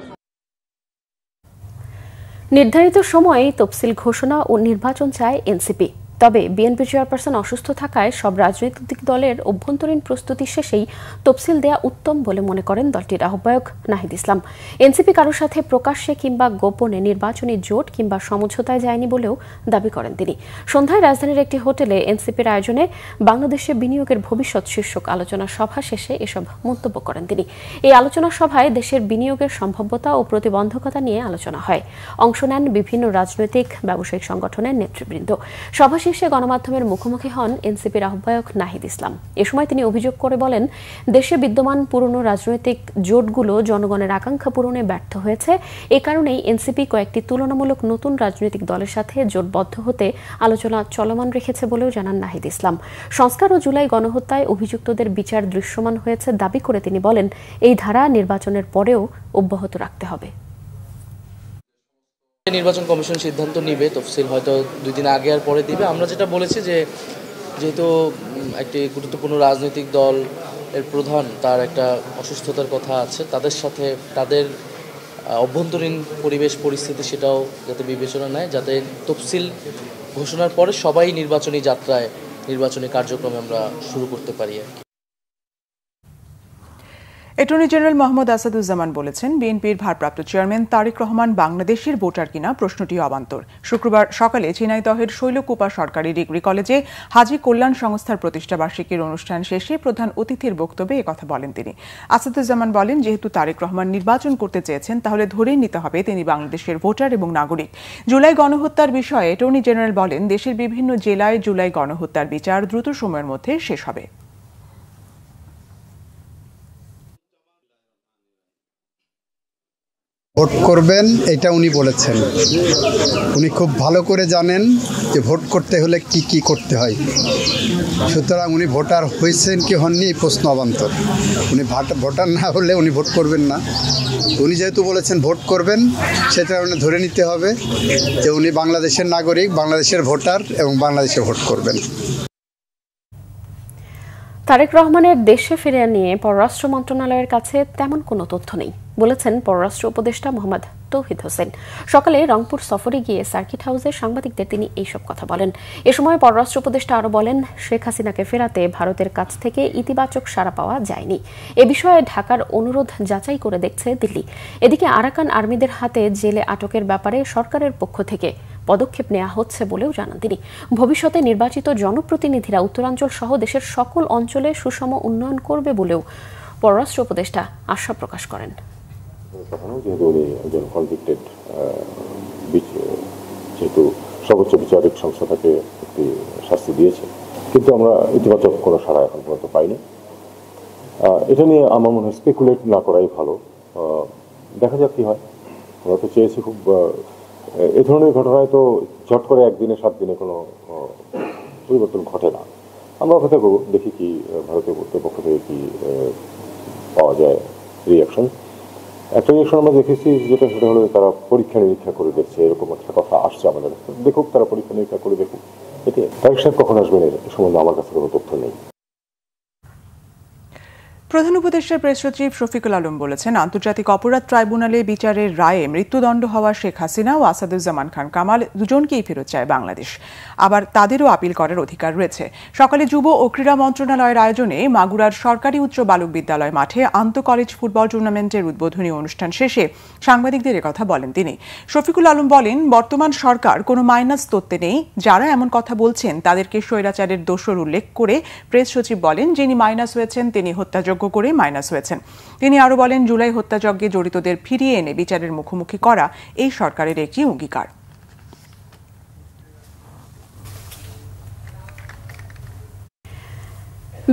নির্ধারিত সময়ে তফসিল ঘোষণা ও নির্বাচন চায় এনসিপি। তবে বিএনপি চেয়ারপারসন অসুস্থ থাকায় সব রাজনৈতিক দলের অভ্যন্তরীণ প্রস্তুতি শেষেই তফসিল দেয়া উত্তম বলে মনে করেন দলটির আহ্বায়ক নাহিদ ইসলাম। এনসিপি কারোর সাথে প্রকাশ্যে কিংবা গোপনে নির্বাচনী জোট কিংবা সমঝোতায় যায়নি বলেও দাবি করেন তিনি। সন্ধ্যায় রাজধানীর একটি হোটেলে এনসিপির আয়োজনে বাংলাদেশে বিনিয়োগের ভবিষ্যৎ শীর্ষক আলোচনা সভা শেষে এসব মন্তব্য করেন তিনি। এই আলোচনা সভায় দেশের বিনিয়োগের সম্ভাব্যতা ও প্রতিবন্ধকতা নিয়ে আলোচনা হয়। অংশ নেন বিভিন্ন রাজনৈতিক ব্যবসায়িক সংগঠনের নেতৃবৃন্দ। সভা শেষে গণমাধ্যমের মুখোমুখি হন এনসিপির আহ্বায়ক নাহিদ ইসলাম। এ সময় তিনি অভিযোগ করে বলেন, দেশে বিদ্যমান পুরনো রাজনৈতিক জোটগুলো জনগণের আকাঙ্ক্ষা পূরণে ব্যর্থ হয়েছে। এ কারণেই এনসিপি কয়েকটি তুলনামূলক নতুন রাজনৈতিক দলের সাথে জোটবদ্ধ হতে আলোচনা চলমান রেখেছে বলেও জানান নাহিদ ইসলাম। সংস্কার ও জুলাই গণহত্যায় অভিযুক্তদের বিচার দৃশ্যমান হয়েছে দাবি করে তিনি বলেন, এই ধারা নির্বাচনের পরেও অব্যাহত রাখতে হবে। নির্বাচন কমিশন সিদ্ধান্ত নিবে, তফসিল হয়তো 2 দিন আগে আর পরে দিবে। আমরা যেটা বলেছি যে যেহেতু একটি গুরুত্বপূর্ণ রাজনৈতিক দল এর প্রধান তার একটা অসুস্থতার কথা আছে, তাদের সাথে তাদের অভ্যন্তরীণ পরিবেশ পরিস্থিতি সেটাও যাতে বিবেচনা নেয়, যাতে তফসিল ঘোষণার পরে সবাই নির্বাচনী যাত্রায় নির্বাচনী কার্যক্রমে আমরা শুরু করতে পারি। অ্যাটর্নি জেনারেল মোহাম্মদ আসাদুজ্জামান বলেছেন, বিএনপির ভারপ্রাপ্ত চেয়ারম্যান তারেক রহমান বাংলাদেশের ভোটার কিনা প্রশ্নটি অবান্তর। শুক্রবার সকালে ঝিনাইদহের শৈলকুপা সরকারি ডিগ্রি কলেজে হাজী কল্যাণ সংস্থার প্রতিষ্ঠাবার্ষিকীর অনুষ্ঠান শেষে প্রধান অতিথির বক্তব্যে একথা বলেন তিনি। আসাদুজ্জামান বলেন, যেহেতু তারেক রহমান নির্বাচন করতে চেয়েছেন তাহলে ধরেই নিতে হবে তিনি বাংলাদেশের ভোটার এবং নাগরিক। জুলাই গণহত্যার বিষয়ে অ্যাটর্নি জেনারেল বলেন, দেশের বিভিন্ন জেলায় জুলাই গণহত্যার বিচার দ্রুত সময়ের মধ্যে শেষ হবে। ভোট করবেন এটা উনি বলেছেন। উনি খুব ভালো করে জানেন যে ভোট করতে হলে কি কি করতে হয়। সুতরাং উনি ভোটার হয়েছেন কি হননি এই প্রশ্ন অবান্তর। উনি ভোটার না হলে উনি ভোট করবেন না। উনি যেহেতু বলেছেন ভোট করবেন, সেটা উনি ধরে নিতে হবে যে উনি বাংলাদেশের নাগরিক, বাংলাদেশের ভোটার এবং বাংলাদেশে ভোট করবেন। তারেক রহমানের দেশে ফিরে নিয়ে পররাষ্ট্র মন্ত্রণালয়ের কাছে তেমন কোনো তথ্য নেই বলেছেন পররাষ্ট্র উপদেষ্টা মোহাম্মদ তৌহিদ হোসেন। সকালে রংপুর সফরে গিয়ে সার্কিট হাউসে সাংবাদিকদের তিনি এইসব কথা বলেন। এ সময় পররাষ্ট্র উপদেষ্টা আরও বলেন, শেখ হাসিনাকে ফেরাতে ভারতের কাছ থেকে ইতিবাচক সাড়া পাওয়া যায়নি। এ বিষয়ে ঢাকার অনুরোধ যাচাই করে দেখছে দিল্লি। এদিকে আরাকান আর্মিদের হাতে জেলে আটকের ব্যাপারে সরকারের পক্ষ থেকে পদক্ষেপ নেওয়া হচ্ছে বলেও জানান তিনি। ভবিষ্যতে নির্বাচিত জনপ্রতিনিধিরা উত্তরাঞ্চল সহ দেশের সকল অঞ্চলে সুষম উন্নয়ন করবে বলেও পররাষ্ট্র উপদেষ্টা আশা প্রকাশ করেন। যেহেতু উনি একজন কনভিক্টেড, যেহেতু সর্বোচ্চ বিচারিক সংস্থা তাকে একটি শাস্তি দিয়েছে, কিন্তু আমরা ইতিবাচক কোনো সাড়া এখন পর্যন্ত পাইনি। এটা নিয়ে আমার মনে হয় স্পেকুলেট না করাই ভালো। দেখা যাক কি হয়। আমরা তো চেয়েছি খুব, এ ধরনের ঘটনায় তো ঝট করে 1 দিনে 7 দিনে কোনো পরিবর্তন ঘটে না। আমরা অপেক্ষা করবো, দেখি কি ভারতীয় কর্তৃপক্ষ থেকে কি পাওয়া যায় রিয়াকশন। একটা রিয়াকশন আমরা দেখেছি যেটা, সেটা হলো তারা পরীক্ষা নিরীক্ষা করে দেখছে, এরকম একটা কথা আসছে আমাদের কাছে। দেখুক, তারা পরীক্ষা নিরীক্ষা করে দেখুক। এতে তারেক সাহেব কখন আসবেন এ সম্বন্ধে আমার কাছে কোনো তথ্য নেই। প্রধান উপদেষ্টার প্রেস সচিব শফিকুল আলম বলেছেন, আন্তর্জাতিক অপরাধ ট্রাইব্যুনালে বিচারের রায়ে মৃত্যুদণ্ড হওয়া শেখ হাসিনা ও আসাদুজ্জামান খান কামাল দুজনকেই ফেরত চায় বাংলাদেশ। আবার তাদেরও আপিল করার অধিকার রয়েছে। সকালে যুব ও ক্রীড়া মন্ত্রণালয়ের আয়োজনে মাগুরার সরকারি উচ্চ বালক বিদ্যালয় মাঠে আন্তঃ কলেজ ফুটবল টুর্নামেন্টের উদ্বোধনী অনুষ্ঠান শেষে সাংবাদিকদের একথা বলেন তিনি। শফিকুল আলম বলেন, বর্তমান সরকার কোনো মাইনাস তত্ত্বে নেই। যারা এমন কথা বলছেন তাদেরকে স্বৈরাচারের দোষর উল্লেখ করে প্রেস সচিব বলেন, যিনি মাইনাস হয়েছেন তিনি হত্যাযোগ্য করে মাইনাস হয়েছেন। তিনি আরো বলেন, জুলাই হত্যাযজ্ঞে জড়িতদের ফিরিয়ে এনে বিচারের মুখোমুখি করা এই সরকারের একটি অঙ্গীকার।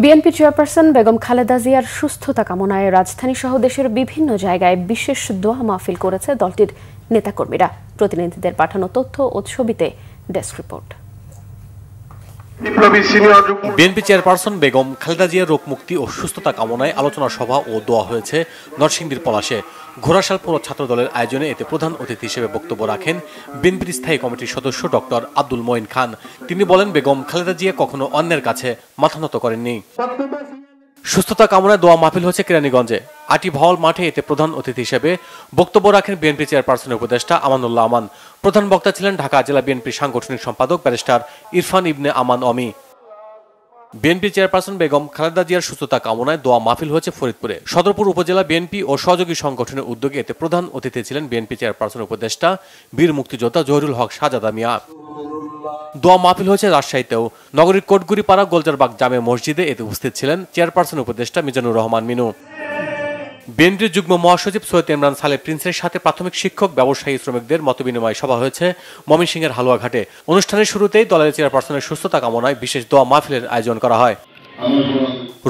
বিএনপি চেয়ারপারসন বেগম খালেদা জিয়ার সুস্থতা কামনায় রাজধানী সহ দেশের বিভিন্ন জায়গায় বিশেষ দোয়া মাহফিল করেছে দলটির নেতাকর্মীরা। প্রতিনিধিদের পাঠানো তথ্য ও ছবিতে desk report. BNP chairperson Begum Khaleda জিয়ার রোগ মুক্তি ও সুস্থতা কামনায় আলোচনা সভা ও দোয়া হয়েছে নরসিংদীর পলাশে। ঘোড়াশাল পৌর ছাত্র দলের আয়োজনে এতে প্রধান অতিথি হিসেবে বক্তব্য রাখেন বিএনপির স্থায়ী কমিটির সদস্য ডক্টর আব্দুল মঈন খান। তিনি বলেন, বেগম খালেদা জিয়া কখনো অন্যের কাছে মাথা নত করেননি। সুস্থতা কামনায় দোয়া মাহফিল হচ্ছে কেরানীগঞ্জে আটি ভাওয়াল মাঠে। এতে প্রধান অতিথি হিসেবে বক্তব্য রাখেন বিএনপি চেয়ারপারসনের উপদেষ্টা আমানুল্লাহ আমান। প্রধান বক্তা ছিলেন ঢাকা জেলা বিএনপির সাংগঠনিক সম্পাদক ব্যারিস্টার ইরফান ইবনে আমান অমি। বিএনপি চেয়ারপারসন বেগম খালেদা জিয়ার সুস্থতা কামনায় দোয়া মাহফিল হয়েছে ফরিদপুরে। সদরপুর উপজেলা বিএনপি ও সহযোগী সংগঠনের উদ্যোগে এতে প্রধান অতিথি ছিলেন বিএনপি চেয়ারপারসন উপদেষ্টা বীর মুক্তিযোদ্ধা জহিরুল হক শাহজাদা মিয়া। দোয়া মাহফিল হয়েছে রাজশাহীতেও। নগরীর কোটগুড়িপাড়া গোলজারবাগ জামে মসজিদে এতে উপস্থিত ছিলেন চেয়ারপারসন উপদেষ্টা মিজানুর রহমান মিনু। বিএনপির যুগ্ম মহাসচিব সৈয়দ ইমরান সালে প্রিন্সের সাথে প্রাথমিক শিক্ষক, ব্যবসায়ী, শ্রমিকদের মতবিনিময় সভা হয়েছে ময়মনসিংহের হালুয়াঘাটে। অনুষ্ঠানের শুরুতেই দলের চেয়ারপারসনের সুস্থতা কামনায় বিশেষ দোয়া মাহফিলের আয়োজন করা হয়।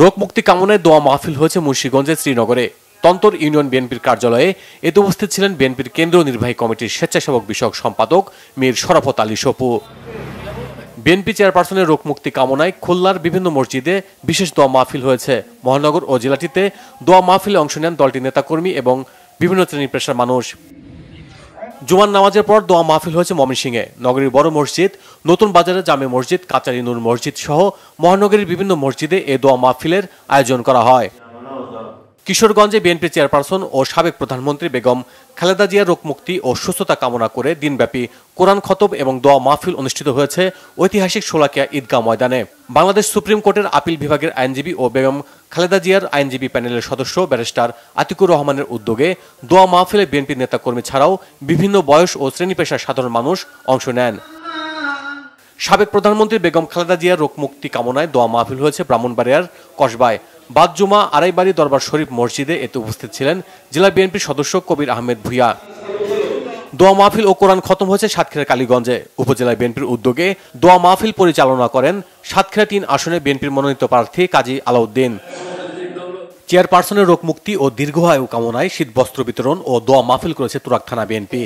রোগ মুক্তি কামনায় দোয়া মাহফিল হয়েছে মুন্সিগঞ্জের শ্রীনগরে তন্তর ইউনিয়ন বিএনপির কার্যালয়ে। এতে উপস্থিত ছিলেন বিএনপির কেন্দ্রীয় নির্বাহী কমিটির স্বেচ্ছাসেবক বিষয়ক সম্পাদক মীর শরাফত আলী সপু। বিএনপি চেয়ারপারসনের রোগ মুক্তি কামনায় খুলনার বিভিন্ন মসজিদে বিশেষ দোয়া মাহফিল হয়েছে। মহানগর ও জেলাটিতে দোয়া মাহফিলে অংশ নেন দলটির নেতাকর্মী এবং বিভিন্ন শ্রেণী পেশার মানুষ। জুমার নামাজের পর দোয়া মাহফিল হয়েছে ময়মনসিংহে। নগরীর বড় মসজিদ, নতুন বাজারে জামে মসজিদ, কাচারি নূর মসজিদ সহ মহানগরীর বিভিন্ন মসজিদে এ দোয়া মাহফিলের আয়োজন করা হয়। কিশোরগঞ্জে বিএনপি চেয়ারপারসন ও সাবেক প্রধানমন্ত্রী বেগম খালেদা জিয়ার রোগমুক্তি ও সুস্থতা কামনা করে দিনব্যাপী কোরআন খতম এবং দোয়া মাহফিল অনুষ্ঠিত হয়েছে ঐতিহাসিক শোলাকিয়া ঈদগাহ ময়দানে। বাংলাদেশ সুপ্রিম কোর্টের আপিল বিভাগের আইনজীবী ও বেগম খালেদা জিয়ার আইনজীবী প্যানেলের সদস্য ব্যারিস্টার আতিকুর রহমানের উদ্যোগে দোয়া মাহফিলে বিএনপি নেতাকর্মী ছাড়াও বিভিন্ন বয়স ও শ্রেণী পেশার সাধারণ মানুষ অংশ নেন। সাবেক প্রধানমন্ত্রী বেগম খালেদা জিয়ার রোগমুক্তি কামনায় দোয়া মাহফিল হয়েছে ব্রাহ্মণবাড়িয়ার কসবায়। বাদ জুমা আড়াইবাড়ি দরবার শরীফ মসজিদে এতে উপস্থিত ছিলেন জেলা বিএনপির সদস্য কবির আহমেদ ভুইয়া। দোয়া মাহফিল ও কোরআন খতম হয়েছে সাতক্ষীরার কালীগঞ্জে। উপজেলা বিএনপির উদ্যোগে দোয়া মাহফিল পরিচালনা করেন সাতক্ষীরা ৩ আসনে বিএনপির মনোনীত প্রার্থী কাজী আলাউদ্দিন। চেয়ারপারসনের রোগমুক্তি ও দীর্ঘায়ু কামনায় শীতবস্ত্র বিতরণ ও দোয়া মাহফিল করেছে তুরাগ থানা বিএনপি।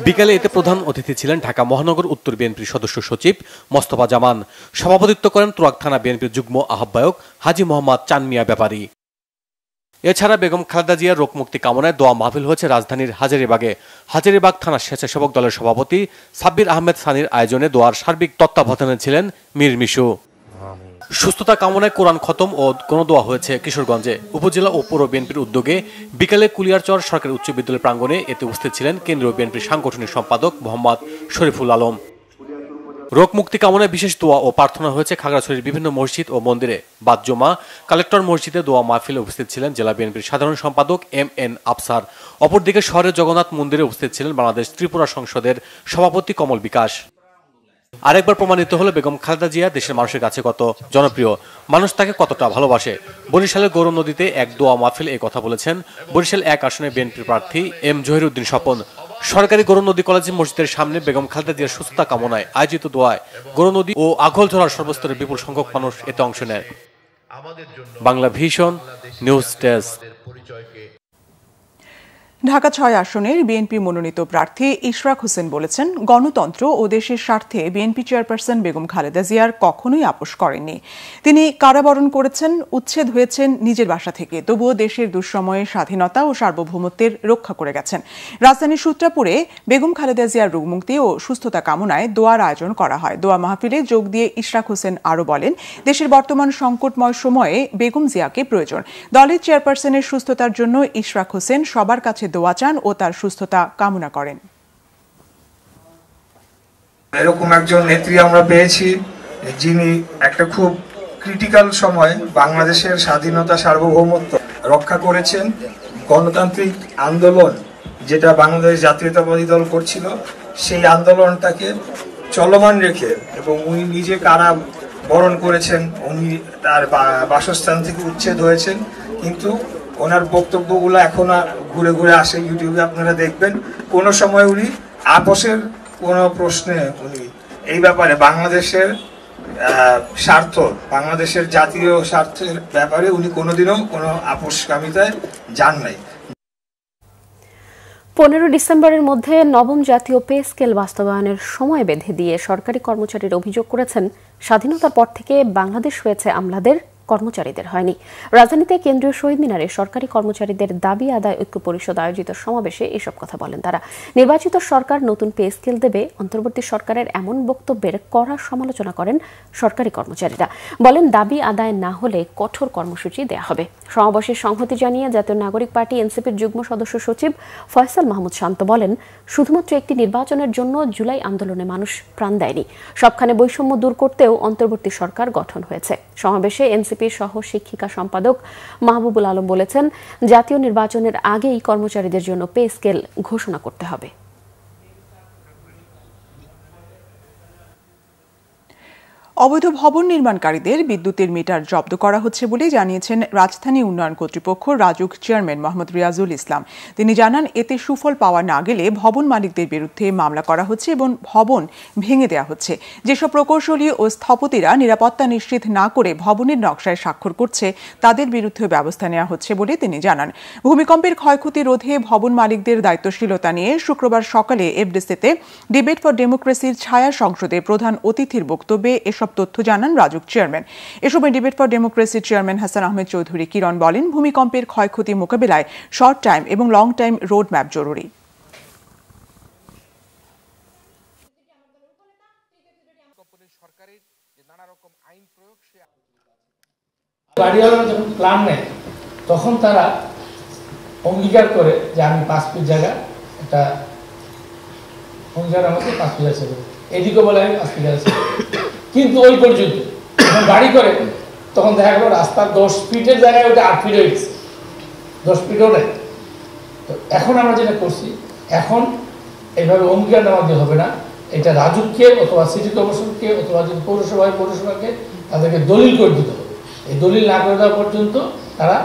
বিকালে এতে প্রধান অতিথি ছিলেন ঢাকা মহানগর উত্তর বিএনপির সদস্য সচিব মোস্তফা জামান। সভাপতিত্ব করেন তুরাগ থানা বিএনপির যুগ্ম আহ্বায়ক হাজী মোহাম্মদ চান মিয়া ব্যাপারী। এছাড়া বেগম খালেদা জিয়ার রোগমুক্তি কামনায় দোয়া মাহফিল হয়েছে রাজধানীর হাজারীবাগে। হাজারীবাগ থানা স্বেচ্ছাসেবক দলের সভাপতি সাব্বির আহমেদ সানির আয়োজনে দোয়ার সার্বিক তত্ত্বাবধানে ছিলেন মীর মিশু। সুস্থতা কামনায় কোরআন খতম ও গণদোয়া হয়েছে কিশোরগঞ্জে। উপজেলা ও পৌর বিএনপির উদ্যোগে বিকেলে কুলিয়ারচর সরকারি উচ্চ বিদ্যালয় প্রাঙ্গণে এতে উপস্থিত ছিলেন কেন্দ্রীয় বিএনপির সাংগঠনিক সম্পাদক মোহাম্মদ শরীফুল আলম। রোগমুক্তি কামনায় বিশেষ দোয়া ও প্রার্থনা হয়েছে খাগড়াছড়ির বিভিন্ন মসজিদ ও মন্দিরে। বাদ জুমা কালেক্টর মসজিদে দোয়া মাহফিলে উপস্থিত ছিলেন জেলা বিএনপির সাধারণ সম্পাদক MN আফসার। অপরদিকে শহরের জগন্নাথ মন্দিরে উপস্থিত ছিলেন বাংলাদেশ ত্রিপুরা সংসদের সভাপতি কমল বিকাশ। আরেকবার প্রমাণিত হলো বেগম খালেদা জিয়া দেশের মানুষের কাছে কত জনপ্রিয়, মানুষ তাকে কতটা ভালোবাসে। বরিশালের গৌরব নদীতে এক দোয়া মাহফিলে এই কথা বলেছেন বরিশাল 1 আসনে বিএনপির প্রার্থী M জহিরুদ্দিন স্বপন। সরকারি গৌরব নদী কলেজ মসজিদের সামনে বেগম খালেদা জিয়ার সুস্থতা কামনায় আয়োজিত দোয়ায় গৌরব নদী ও আগলঝোড়ার সর্বস্তরের বিপুল সংখ্যক মানুষ এতে অংশ নেয়। Bangla vision news desk. Dhaka 6 আসনের বিএনপি মনোনীত প্রার্থী ইশরাক হোসেন বলেছেন, গণতন্ত্র ও দেশের স্বার্থে বিএনপি চেয়ারপারসন বেগম খালেদা জিয়ার কখনোই আপোষ করেননি। তিনি কারাবরণ করেছেন, উচ্ছেদ হয়েছেন নিজের বাসা থেকে, তবুও দেশের দুঃসময়ে স্বাধীনতা ও সার্বভৌমত্বের রক্ষা করে গেছেন। রাজধানীর সূত্রাপুরে বেগম খালেদা জিয়ার রোগমুক্তি ও সুস্থতা কামনায় দোয়ার আয়োজন করা হয়। দোয়া মাহফিলে যোগ দিয়ে ইশরাক হোসেন আরও বলেন, দেশের বর্তমান সংকটময় সময়ে বেগম জিয়াকে প্রয়োজন। দলের চেয়ারপারসনের সুস্থতার জন্য ইশরাক হোসেন সবার কাছে দোয়া চান ও তার সুস্থতা কামনা করেন। এরকম একজন নেত্রী আমরা পেয়েছি যিনি একটা খুব ক্রিটিক্যাল সময় বাংলাদেশের স্বাধীনতা সার্বভৌমত্ব রক্ষা করেছেন। গণতান্ত্রিক আন্দোলন যেটা বাংলাদেশ জাতীয়তাবাদী দল করছিল সেই আন্দোলনটাকে চলমান রেখে, এবং উনি নিজে কারা বরণ করেছেন, উনি তার বাসস্থান থেকে উচ্ছেদ হয়েছেন, কিন্তু ওনার বক্তব্যগুলো এখন ঘুরে ঘুরে আসে, ইউটিউবে আপনারা দেখবেন। কোনো সময় উনি আপোষের কোনো প্রশ্নে উনি এই ব্যাপারে বাংলাদেশের স্বার্থ, বাংলাদেশের জাতীয় স্বার্থের ব্যাপারে উনি কোনোদিনও কোনো আপোষকামিতায় যান নাই। 15 ডিসেম্বরের মধ্যে নবম জাতীয় পে স্কেল বাস্তবায়নের সময় বেঁধে দিয়ে সরকারি কর্মচারীরা অভিযোগ করেছেন, স্বাধীনতার পর থেকে বাংলাদেশ হয়েছে আমলাদের, কর্মচারীদের হয়নি। রাজধানীতে কেন্দ্রীয় শহীদ মিনারে সরকারি কর্মচারীদের দাবি আদায় ঐক্য পরিষদ আয়োজিত সমাবেশে এসব কথা বলেন তারা। নির্বাচিত সরকার নতুন পে স্কেল দেবে, অন্তর্বর্তী সরকারের এমন বক্তব্যের কড়া সমালোচনা করেন সরকারি কর্মচারীরা। বলেন, দাবি আদায় না হলে কঠোর কর্মসূচি দেয়া হবে। সমাবেশে সংহতি জানিয়ে জাতীয় নাগরিক পার্টি এনসিপির যুগ্ম সদস্য সচিব ফয়সাল মাহমুদ শান্ত বলেন, শুধুমাত্র একটি নির্বাচনের জন্য জুলাই আন্দোলনে মানুষ প্রাণ দেয়নি, সবখানে বৈষম্য দূর করতেও অন্তর্বর্তী সরকার গঠন হয়েছে। সমাবেশে এনসিপি সহ শিক্ষিকা সম্পাদক মাহবুবুল আলম বলেছেন, জাতীয় নির্বাচনের আগেই কর্মচারীদের জন্য পে স্কেল ঘোষণা করতে হবে। অবৈধ ভবন নির্মাণকারীদের বিদ্যুতের মিটার জব্দ করা হচ্ছে বলে জানিয়েছেন রাজধানী উন্নয়ন কর্তৃপক্ষ রাজুক চেয়ারম্যান মোহাম্মদ রিয়াজুল ইসলাম। তিনি জানান, এতে সুফল পাওয়া না গেলে ভবন মালিকদের বিরুদ্ধে মামলা করা হচ্ছে এবং ভবন ভেঙে দেওয়া হচ্ছে। যেসব প্রকৌশলী ও স্থপতিরা নিরাপত্তা নিশ্চিত না করে ভবনের নকশায় স্বাক্ষর করছে তাদের বিরুদ্ধে ব্যবস্থা নেওয়া হচ্ছে বলে তিনি জানান। ভূমিকম্পের ক্ষয়ক্ষতি রোধে ভবন মালিকদের দায়িত্বশীলতা নিয়ে শুক্রবার সকালে এফডিসিতে ডিবেট ফর ডেমোক্রেসির ছায়া সংসদে প্রধান অতিথির বক্তব্যে এসব তথ্য জানান রাজুক চেয়ারম্যান। এ সময় ডিবেট ফর ডেমোক্রেসির চেয়ারম্যান হাসান আহমেদ চৌধুরী কিরণ বলেন, ভূমিকম্পের ক্ষয়ক্ষতি মোকাবিলায় শর্ট টাইম এবং লং টাইম রোড ম্যাপ জরুরি। বাড়িওয়ালারা যখন প্ল্যান নেয় তখন তারা অঙ্গীকার করে যে আমি 5 ফিট জায়গা একটা অঙ্গীকার আমাকে 5 ফিট আছে, এদিকে বলে আমি 5 ফিট আছে, কিন্তু ওই পর্যন্ত যখন বাড়ি করে তখন দেখা গেল রাস্তার 10 ফিটের জায়গায় ওটা 8 ফিট হয়ে গেছে, 10 ফিটও নেই। তো এখন আমরা যেটা করছি, এখন এইভাবে অঙ্গীকার নেওয়া দিয়ে হবে না, এটা রাজুককে অথবা সিটি কর্পোরেশনকে অথবা যদি পৌরসভাকে তাদেরকে দলিল করে দিতে হবে। এই দলিল না করে দেওয়া পর্যন্ত তারা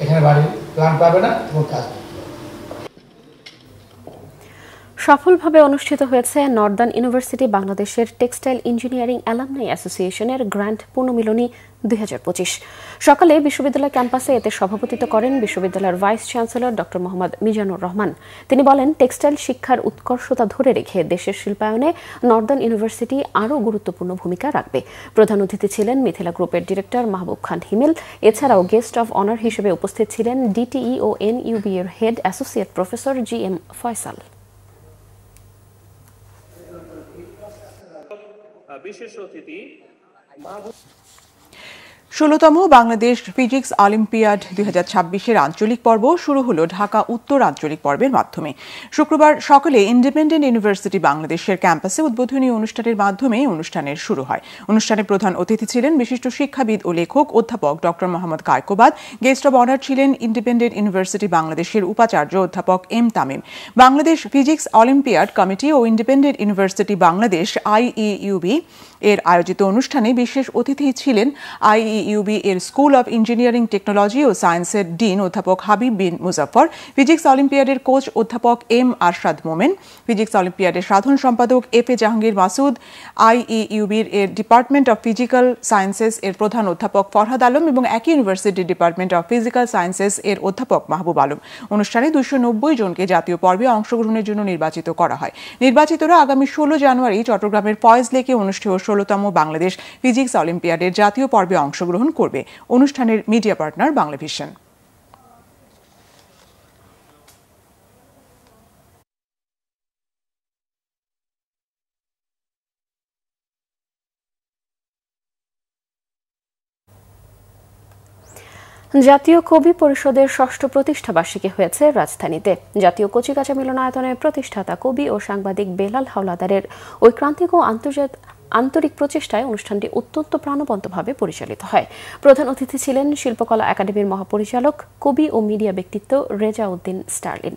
এখানে বাড়ির প্ল্যান পাবে না এবং কাজ করবে। সফলভাবে অনুষ্ঠিত হয়েছে নর্দার্ন ইউনিভার্সিটি বাংলাদেশের টেক্সটাইল ইঞ্জিনিয়ারিং অ্যালামনাই অ্যাসোসিয়েশনের গ্র্যান্ড পুনর্মিলনী 2025। সকালে বিশ্ববিদ্যালয় ক্যাম্পাসে এতে সভাপতিত্ব করেন বিশ্ববিদ্যালয়ের vice chancellor doctor Mohammad Mizanur Rahman. তিনি বলেন, টেক্সটাইল শিক্ষার উৎকর্ষতা ধরে রেখে দেশের শিল্পায়নে নর্দার্ন ইউনিভার্সিটি আরও গুরুত্বপূর্ণ ভূমিকা রাখবে। প্রধান অতিথি ছিলেন মিথিলা গ্রুপের ডিরেক্টর মাহবুব খান হিমেল। এছাড়াও গেস্ট অব অনার হিসেবে উপস্থিত ছিলেন ডিটিই ও এনইউবি এর head associate professor GM Faisal. বিশেষ অতিথি ১৬তম বাংলাদেশ ফিজিক্স অলিম্পিয়াড 2026-এর আঞ্চলিক পর্ব শুরু হলো ঢাকা উত্তর আঞ্চলিক পর্বের মাধ্যমে। শুক্রবার সকালে ইন্ডিপেন্ডেন্ট ইউনিভার্সিটি বাংলাদেশের ক্যাম্পাসে উদ্বোধনী অনুষ্ঠানের মাধ্যমে অনুষ্ঠানের শুরু হয়। অনুষ্ঠানে প্রধান অতিথি ছিলেন বিশিষ্ট শিক্ষাবিদ ও লেখক অধ্যাপক Doctor Mohammad Kaykobad. Guest of honour ছিলেন ইন্ডিপেন্ডেন্ট ইউনিভার্সিটি বাংলাদেশের উপাচার্য অধ্যাপক M Tamim. Bangladesh Physics Olympiad Committee ও ইন্ডিপেন্ডেন্ট ইউনিভার্সিটি বাংলাদেশ IEUB এর আয়োজিত অনুষ্ঠানে বিশেষ অতিথি ছিলেন IEUB এর স্কুল অব ইঞ্জিনিয়ারিং টেকনোলজি ও সায়েন্সের ডিন অধ্যাপক হাবিব বিন মুজাফফর, ফিজিক্স অলিম্পিয়াডের কোচ অধ্যাপক M আরশাদ মোমেন, ফিজিক্স অলিম্পিয়াডের সাধারণ সম্পাদক FA জাহাঙ্গীর মাসুদ, IEUB এর ডিপার্টমেন্ট অব ফিজিক্যাল সায়েন্সেস এর প্রধান অধ্যাপক ফরহাদ আলম এবং একই ইউনিভার্সিটির ডিপার্টমেন্ট অব ফিজিক্যাল সায়েন্সেস এর অধ্যাপক মাহবুব আলম। অনুষ্ঠানে 290 জনকে জাতীয় পর্বে অংশগ্রহণের জন্য নির্বাচিত করা হয়। নির্বাচিতরা আগামী 16 জানুয়ারি চট্টগ্রামের ফয়েজ লেকে অনুষ্ঠেয় 16তম বাংলাদেশ ফিজিক্স অলিম্পিয়াডের জাতীয় পর্বে অংশগ্রহণ করবে। অনুষ্ঠানের মিডিয়া পার্টনার বাংলাভিশন। জাতীয় কবি পরিষদের 6ষ্ঠ প্রতিষ্ঠাবার্ষিকী হয়েছে রাজধানীতে। জাতীয় কচিকাঁচা মিলনায়তনের প্রতিষ্ঠাতা কবি ও সাংবাদিক বেলাল হাওলাদারের ঐক্রান্তিক ও আন্তরিক প্রচেষ্টায় অনুষ্ঠানটি অত্যন্ত প্রাণবন্তভাবে পরিচালিত হয়। প্রধান অতিথি ছিলেন শিল্পকলা একাডেমির মহাপরিচালক, কবি ও মিডিয়া ব্যক্তিত্ব রেজা উদ্দিন স্টার্লিন।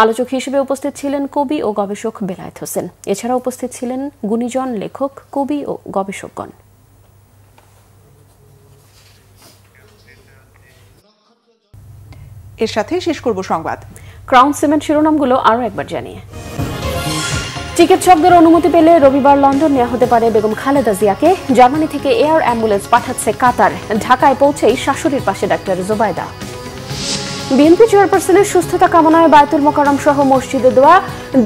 আলোচক হিসেবে উপস্থিত ছিলেন কবি ও গবেষক বেলায়েত হোসেন। এছাড়া উপস্থিত ছিলেন গুণীজন, লেখক, কবি ও গবেষকগণ। এর সাথে শেষ করব সংবাদ। ক্রাউন সিমেন্ট শিরোনামগুলো আরও একবার জানিয়ে, চিকিৎসকদের অনুমতি পেলে রবিবার লন্ডন নেওয়া হতে পারে বেগম খালেদা জিয়াকে। জার্মানি থেকে এয়ার অ্যাম্বুলেন্স পাঠাচ্ছে কাতার। ঢাকায় পৌঁছেই শাশুড়ির পাশে ডাক্তার জোবাইদা। বিএনপি চেয়ারপারসনের সুস্থতা কামনায় বায়তুল মোকাররম সহ মসজিদে দোয়া।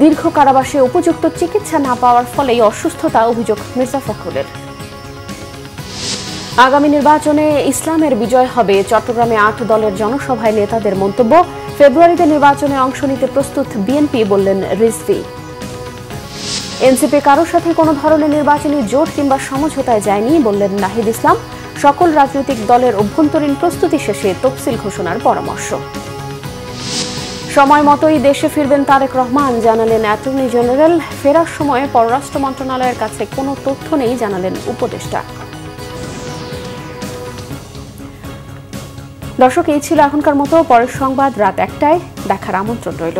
দীর্ঘ কারাবাসে উপযুক্ত চিকিৎসা না পাওয়ার ফলেই অসুস্থতা, অভিযোগ মির্জা ফখরুলের। আগামী নির্বাচনে ইসলামের বিজয় হবে, চট্টগ্রামে 8 দলের জনসভায় নেতাদের মন্তব্য। ফেব্রুয়ারিতে নির্বাচনে অংশ নিতে প্রস্তুত বিএনপি, বললেন রিজভী। এনসিপি কারোর সাথে কোনো ধরনের নির্বাচনী জোট কিংবা সমঝোতায় যায়নি, বললেন নাহিদ ইসলাম। সকল রাজনৈতিক দলের অভ্যন্তরীণ প্রস্তুতি শেষে তফসিল ঘোষণার পরামর্শ। সময় মতোই দেশে ফিরবেন তারেক রহমান, জানালেন অ্যাটর্নি জেনারেল। ফেরার সময় পররাষ্ট্র মন্ত্রণালয়ের কাছে কোনো তথ্য নেই, জানালেন উপদেষ্টা। দর্শক, এই ছিল এখনকার মতো। পরের সংবাদ রাত 1টায় দেখার আমন্ত্রণ রইল।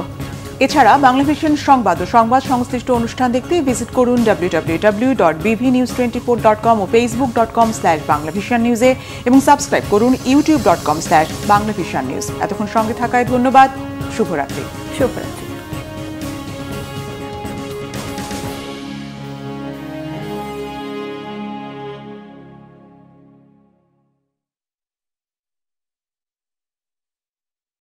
এছাড়া বাংলাভিশন সংবাদ ও সংবাদ সংশ্লিষ্ট অনুষ্ঠান দেখতে ভিজিট করুন www.bvnews24.com ও facebook.com/banglavishannews এবং সাবস্ক্রাইব করুন youtube.com/banglavishannews। এতক্ষণ সঙ্গে থাকায় ধন্যবাদ। শুভরাত্রি।